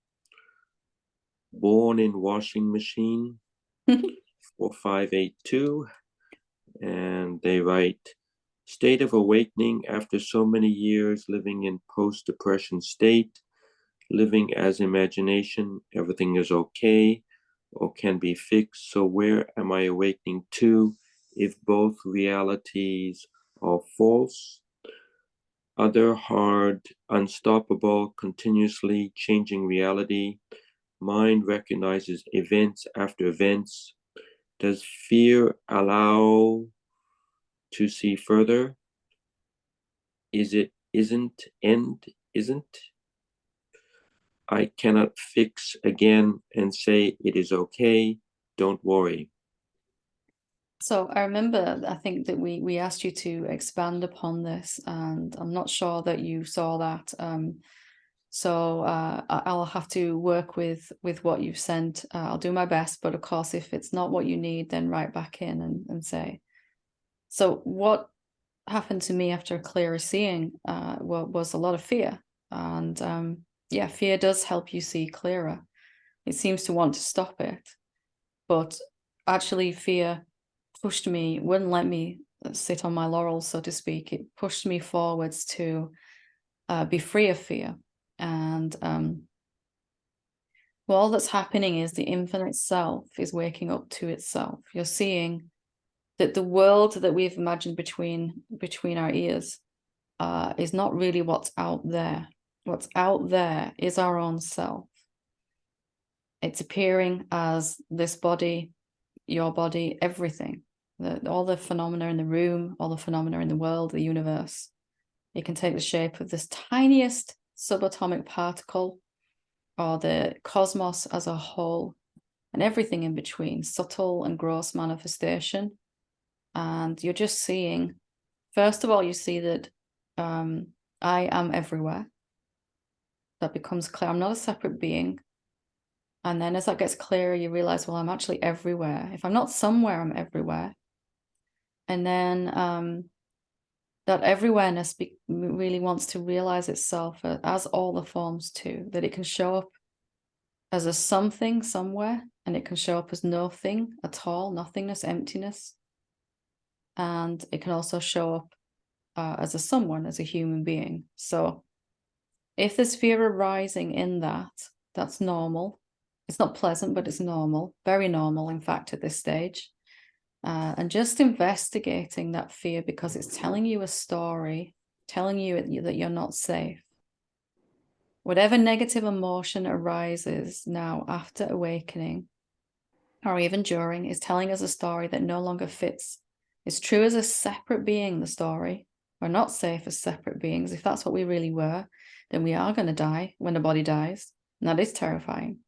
Born in Washing Machine 4582, and they write, state of awakening after so many years living in post-depression state, living as imagination, everything is okay or can be fixed. So where am I awakening to if both realities are false? Other hard, unstoppable, continuously changing reality. Mind recognizes events after events. Does fear allow to see further? Is it isn't and isn't? I cannot fix again and say it is okay. Don't worry. So I remember, I think that we asked you to expand upon this, and I'm not sure that you saw that. So I'll have to work with what you've sent. I'll do my best, but of course, if it's not what you need, then write back in and say. So what happened to me after clearer seeing was a lot of fear. And yeah, fear does help you see clearer. It seems to want to stop it. But actually, fear pushed me, wouldn't let me sit on my laurels, so to speak. It pushed me forwards to be free of fear. And well, all that's happening is the infinite self is waking up to itself. You're seeing that the world that we've imagined between our ears is not really what's out there. What's out there is our own self. It's appearing as this body, your body, everything. All the phenomena in the room, all the phenomena in the world, the universe. It can take the shape of this tiniest subatomic particle or the cosmos as a whole, and everything in between, subtle and gross manifestation. And you're just seeing, first of all, you see that I am everywhere. That becomes clear. I'm not a separate being. And then as that gets clearer, you realize, well, I'm actually everywhere. If I'm not somewhere, I'm everywhere. And then that everywhereness really wants to realize itself as all the forms too, that it can show up as a something somewhere, and it can show up as nothing at all, nothingness, emptiness. And it can also show up as a someone, as a human being. So if there's fear arising in that, that's normal. It's not pleasant, but it's normal, very normal, in fact, at this stage. And just investigating that fear, because it's telling you a story, telling you that you're not safe. Whatever negative emotion arises now after awakening, or even during, is telling us a story that no longer fits. It's true as a separate being, the story. We're not safe as separate beings. If that's what we really were, then we are going to die when the body dies. And that is terrifying.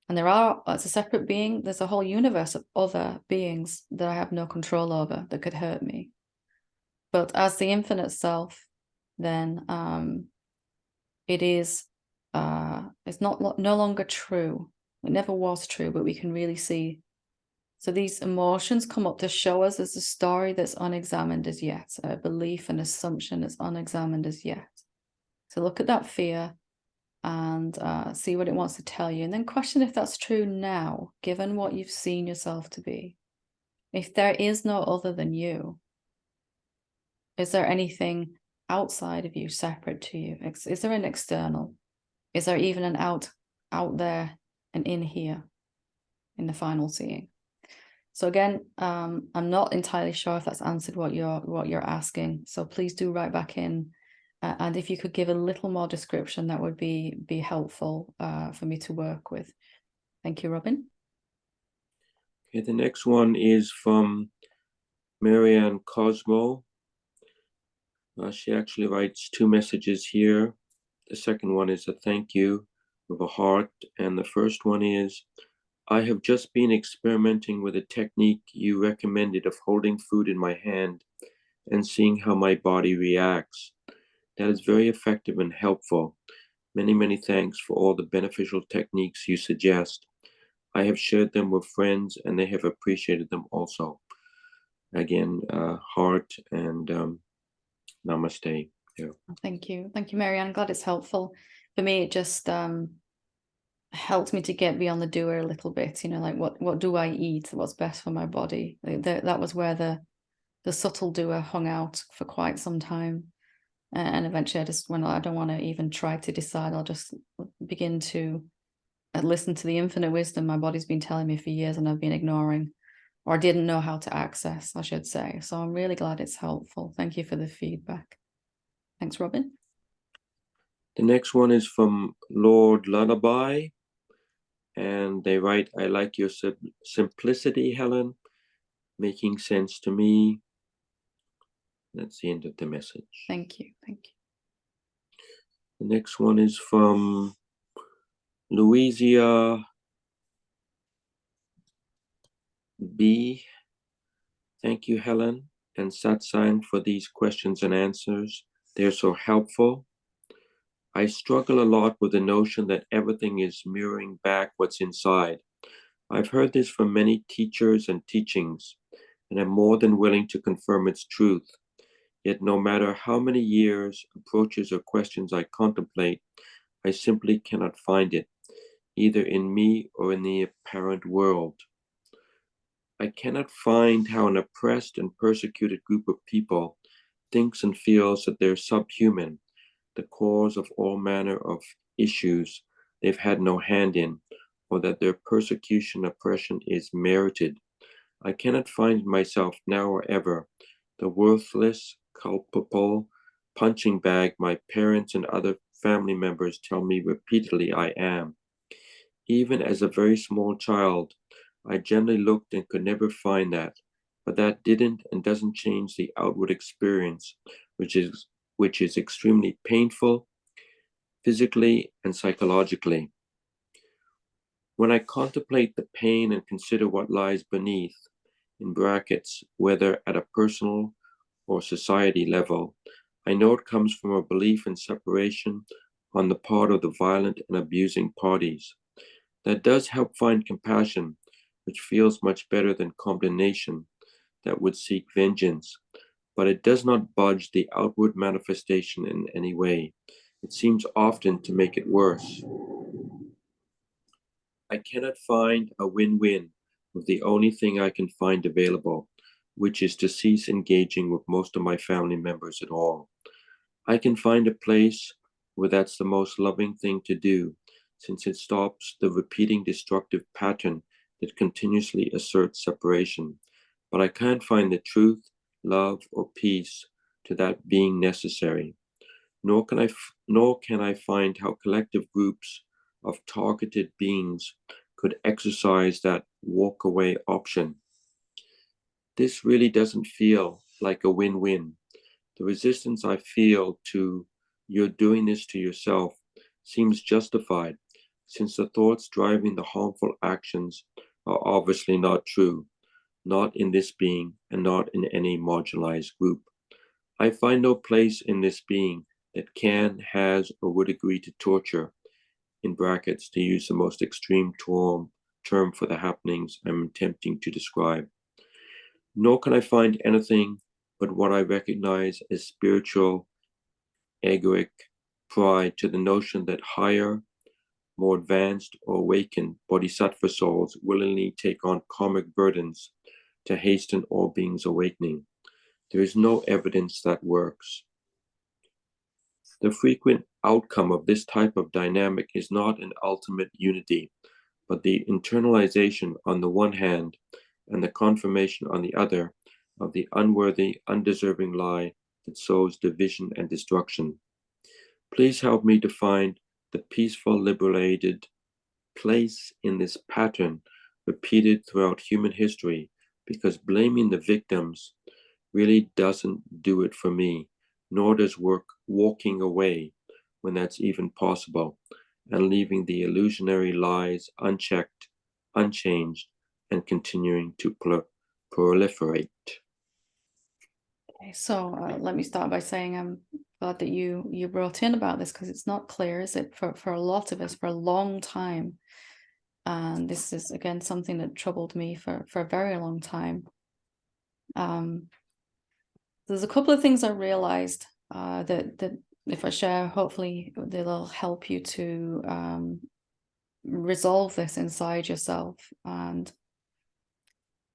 And as a separate being, there's a whole universe of other beings that I have no control over that could hurt me. But as the infinite self, then it is, it's no longer true. It never was true, but we can really see. So these emotions come up to show us as a story that's unexamined as yet, a belief, an assumption that's unexamined as yet. So look at that fear and see what it wants to tell you, and then question if that's true now, given what you've seen yourself to be. If there is no other than you, is there anything outside of you, separate to you? Is there an external? Is there even an out there and in here, in the final seeing? So again, I'm not entirely sure if that's answered what you're asking. So please do write back in, and if you could give a little more description, that would be helpful for me to work with. Thank you, Robin. Okay, the next one is from Marianne Cosmo. She actually writes two messages here. The second one is a thank you with a heart, and the first one is, I have just been experimenting with a technique you recommended of holding food in my hand and seeing how my body reacts. That is very effective and helpful. Many, many thanks for all the beneficial techniques you suggest. I have shared them with friends and they have appreciated them also. Again, heart and namaste. Yeah. Thank you, Marianne. I'm glad it's helpful. For me, it just helped me to get beyond the doer a little bit. You know, like what do I eat? What's best for my body? That was where the subtle doer hung out for quite some time. And eventually I don't want to even try to decide, I'll just begin to listen to the infinite wisdom my body's been telling me for years and I've been ignoring, or didn't know how to access, I should say. So I'm really glad it's helpful. Thank you for the feedback. Thanks, Robin. The next one is from Lord Lullaby. And they write, I like your simplicity, Helen, making sense to me. That's the end of the message. Thank you. The next one is from Louisia B. Thank you, Helen and Satsang, for these questions and answers. They're so helpful. I struggle a lot with the notion that everything is mirroring back what's inside. I've heard this from many teachers and teachings, and am more than willing to confirm its truth. Yet no matter how many years, approaches, or questions I contemplate, I simply cannot find it, either in me or in the apparent world. I cannot find how an oppressed and persecuted group of people thinks and feels that they're subhuman, the cause of all manner of issues they've had no hand in, or that their persecution oppression is merited. I cannot find myself now or ever the worthless, culpable punching bag my parents and other family members tell me repeatedly I am. Even as a very small child, I generally looked and could never find that, but that didn't and doesn't change the outward experience, which is extremely painful physically and psychologically. When I contemplate the pain and consider what lies beneath, in brackets, whether at a personal or society level, I know it comes from a belief in separation on the part of the violent and abusing parties. That does help find compassion, which feels much better than condemnation that would seek vengeance, but it does not budge the outward manifestation in any way. It seems often to make it worse. I cannot find a win-win with the only thing I can find available, which is to cease engaging with most of my family members at all. I can find a place where that's the most loving thing to do, since it stops the repeating destructive pattern that continuously asserts separation. But I can't find the truth, love, or peace to that being necessary. Nor can I find how collective groups of targeted beings could exercise that walk away option. This really doesn't feel like a win-win. The resistance I feel to "you're doing this to yourself" seems justified, since the thoughts driving the harmful actions are obviously not true, not in this being and not in any marginalized group. I find no place in this being that can, has, or would agree to torture, in brackets, to use the most extreme term for the happenings I'm attempting to describe. Nor can I find anything but what I recognize as spiritual, egoic pride to the notion that higher, more advanced, or awakened bodhisattva souls willingly take on karmic burdens to hasten all beings' awakening. There is no evidence that works. The frequent outcome of this type of dynamic is not an ultimate unity, but the internalization on the one hand and the confirmation on the other of the unworthy, undeserving lie that sows division and destruction. Please help me to find the peaceful, liberated place in this pattern repeated throughout human history, because blaming the victims really doesn't do it for me, nor does walking away when that's even possible, and leaving the illusionary lies unchecked, unchanged, and continuing to proliferate. Okay, so let me start by saying I'm glad that you wrote in about this, because it's not clear, is it, for a lot of us for a long time. And this is, again, something that troubled me for a very long time. There's a couple of things I realized that if I share, hopefully they'll help you to resolve this inside yourself. And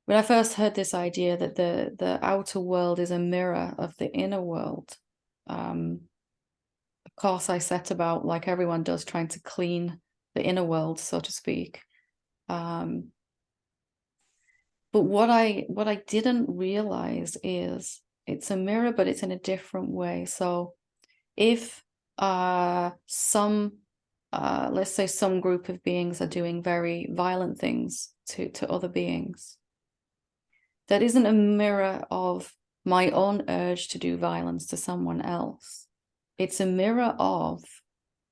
when I first heard this idea that the outer world is a mirror of the inner world, of course I set about, like everyone does, trying to clean the inner world, so to speak. But what I didn't realize is it's a mirror, but it's in a different way. So if some let's say some group of beings are doing very violent things to other beings, that isn't a mirror of my own urge to do violence to someone else. It's a mirror of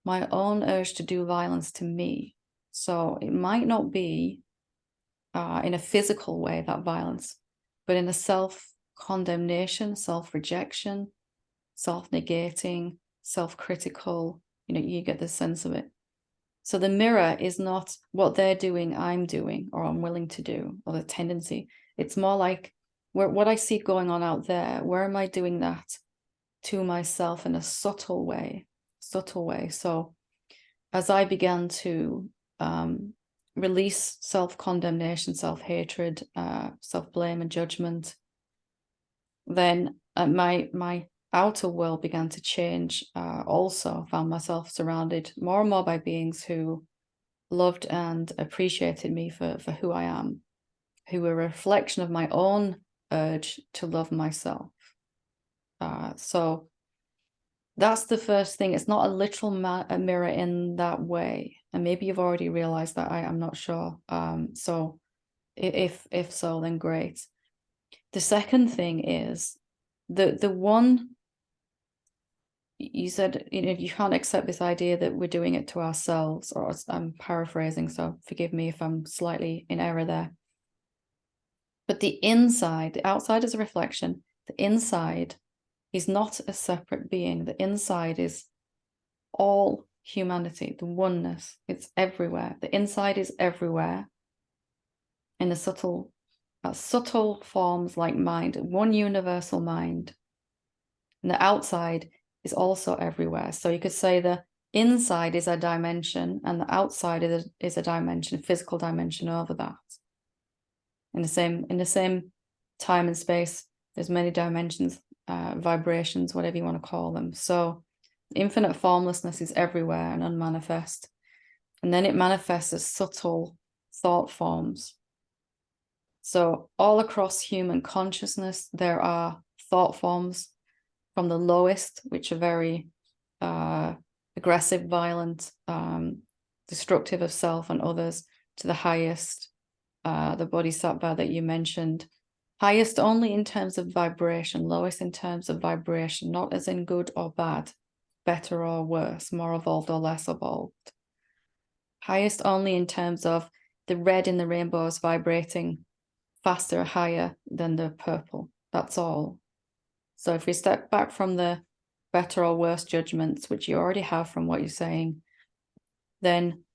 my own urge to do violence to me. So it might not be in a physical way, that violence, but in a self-condemnation, self-rejection, self-negating, self-critical, you get the sense of it. So the mirror is not what they're doing, I'm doing, or I'm willing to do, or the tendency. It's more like what I see going on out there, where am I doing that to myself in a subtle way? So as I began to release self-condemnation, self-hatred, self-blame and judgment, then my outer world began to change. Also found myself surrounded more and more by beings who loved and appreciated me for who I am, who were a reflection of my own urge to love myself. So that's the first thing. It's not a literal mirror in that way. And maybe you've already realized that. I'm not sure. So if so, then great. The second thing is the one you said, you can't accept this idea that we're doing it to ourselves, or I'm paraphrasing, so forgive me if I'm slightly in error there. But the inside, the outside is a reflection. The inside is not a separate being. The inside is all humanity, the oneness. It's everywhere. The inside is everywhere in the subtle forms like mind, one universal mind. And the outside is also everywhere. So you could say the inside is a dimension and the outside is a dimension, a physical dimension over that. In the same time and space, there's many dimensions, vibrations, whatever you want to call them. So infinite formlessness is everywhere and unmanifest. And then it manifests as subtle thought forms. So all across human consciousness, there are thought forms, from the lowest, which are very aggressive, violent, destructive of self and others, to the highest, the bodhisattva that you mentioned. Highest only in terms of vibration, lowest in terms of vibration, not as in good or bad, better or worse, more evolved or less evolved. Highest only in terms of the red in the rainbow is vibrating faster, higher than the purple. That's all. So if we step back from the better or worse judgments, which you already have from what you're saying, then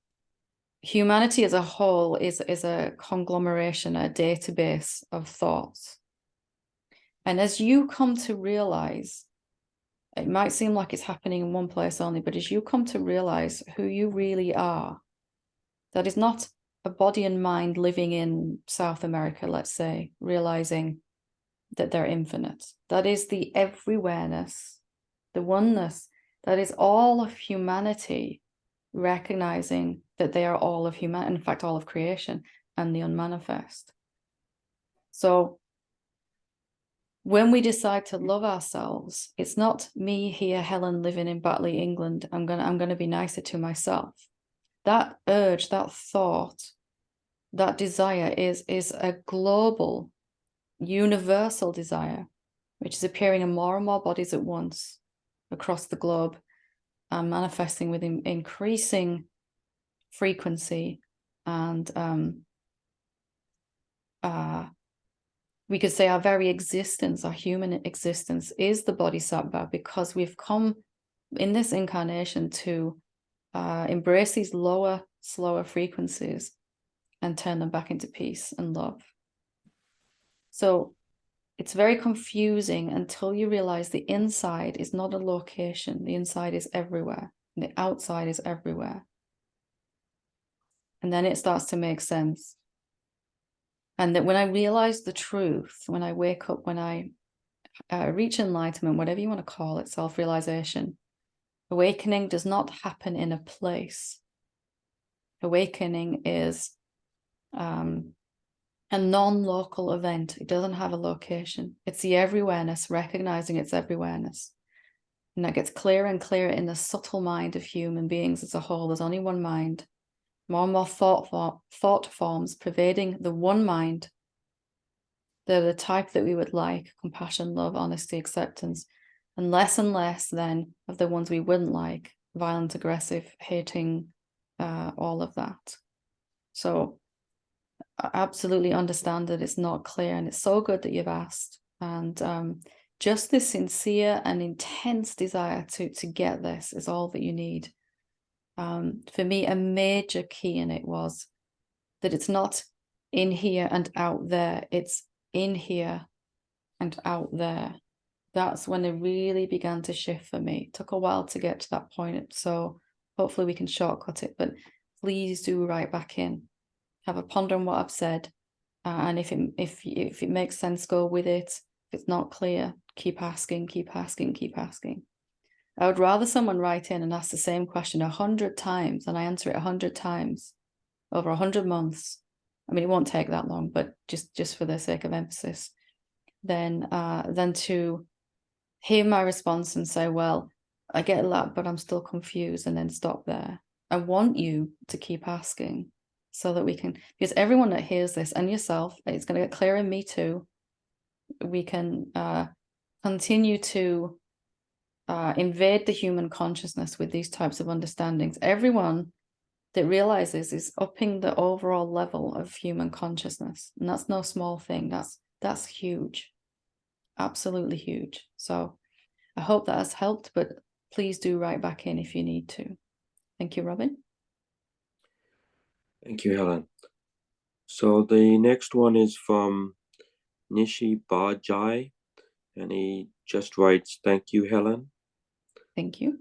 humanity as a whole is a conglomeration, a database of thoughts. And as you come to realize, it might seem like it's happening in one place only, but as you come to realize who you really are, that is not a body and mind living in South America, let's say, realizing that they're infinite. That is the everywhereness, the oneness, that is all of humanity, recognizing that they are all of humanity, in fact, all of creation and the unmanifest. So when we decide to love ourselves, it's not me here, Helen, living in Batley, England. I'm gonna be nicer to myself. That urge, that thought, that desire is a global, universal desire, which is appearing in more and more bodies at once across the globe and manifesting with increasing frequency. And we could say our very existence, our human existence, is the bodhisattva, because we've come in this incarnation to embrace these lower, slower frequencies and turn them back into peace and love. So it's very confusing until you realize the inside is not a location. The inside is everywhere. And the outside is everywhere. And then it starts to make sense. And that when I realize the truth, when I wake up, when I reach enlightenment, whatever you want to call it, self-realization, awakening does not happen in a place. Awakening is a non-local event. It doesn't have a location. It's the everywhereness, recognizing its everywhereness. And that gets clearer and clearer in the subtle mind of human beings as a whole. There's only one mind. More and more thought forms pervading the one mind. They're the type that we would like: compassion, love, honesty, acceptance. And less then of the ones we wouldn't like: violent, aggressive, hating, all of that. So I absolutely understand that it's not clear, and it's so good that you've asked. And just this sincere and intense desire to get this is all that you need. For me, a major key in it was that it's not in here and out there, it's in here and out there. That's when it really began to shift for me. It took a while to get to that point, so hopefully we can shortcut it, but please do write back in. Have a ponder on what I've said, and if it makes sense, go with it. If it's not clear, keep asking, keep asking, keep asking. I would rather someone write in and ask the same question 100 times and I answer it 100 times over 100 months. I mean, it won't take that long, but just for the sake of emphasis, than to hear my response and say, well, I get that, but I'm still confused, and then stop there. I want you to keep asking so that we can, because everyone that hears this, and yourself, it's going to get clear in me too, we can continue to invade the human consciousness with these types of understandings. Everyone that realizes is upping the overall level of human consciousness, and that's no small thing. That's huge, absolutely huge. So I hope that has helped, but please do write back in if you need to. Thank you, Robin. Thank you, Helen. So the next one is from Nishi Bajai, and he just writes, "Thank you, Helen." Thank you.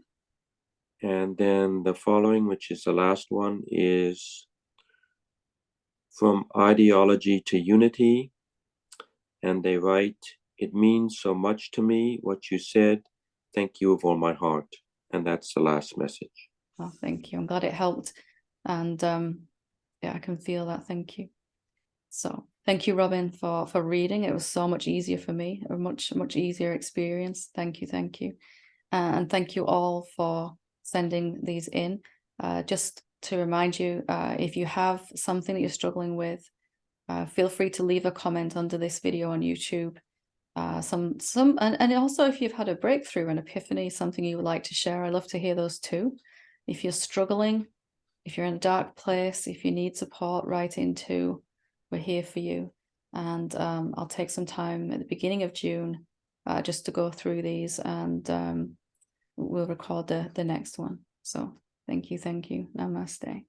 And then the following, which is the last one, is from Ideology to Unity. And they write, "It means so much to me what you said. Thank you with all my heart." And that's the last message. Oh, thank you. I'm glad it helped. And yeah, I can feel that. Thank you. So thank you, Robin, for reading. It was so much easier for me, a much easier experience. Thank you. Thank you. And thank you all for sending these in. Just to remind you, if you have something that you're struggling with, feel free to leave a comment under this video on YouTube. And also if you've had a breakthrough, an epiphany, something you would like to share, I'd love to hear those too. If you're struggling, if you're in a dark place, if you need support, write into. We're here for you. And I'll take some time at the beginning of June just to go through these, and we'll record the next one. So thank you. Namaste.